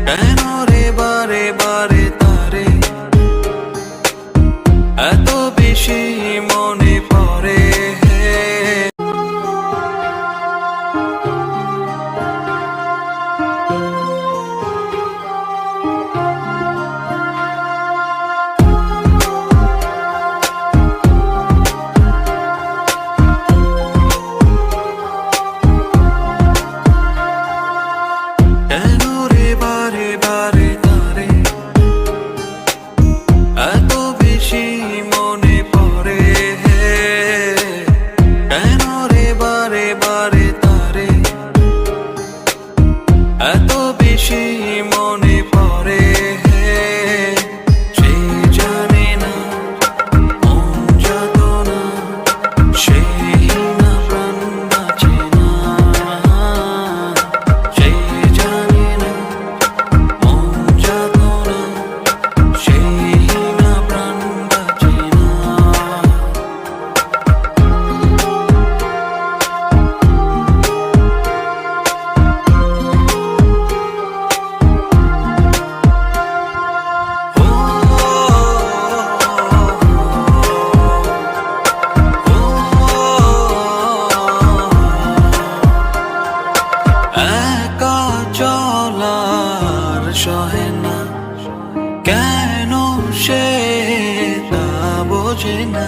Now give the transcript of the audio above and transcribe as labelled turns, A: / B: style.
A: কেন রে বারে বারে তারে এত বেশি মনে পড়ে। কেন রে বারে বারে তারে এত বেশি মনে পড়ে। কেন রে বারে বারে তারে এত বেশি মনে পড়ে। সে জানে না মন যাতনা, সেই না প্রাণ বাঁচে না। সে জানে না মন যাতনা, সেই না প্রাণ বাঁচে না। একা চলার সহে না, কেন সে তা বোঝে না।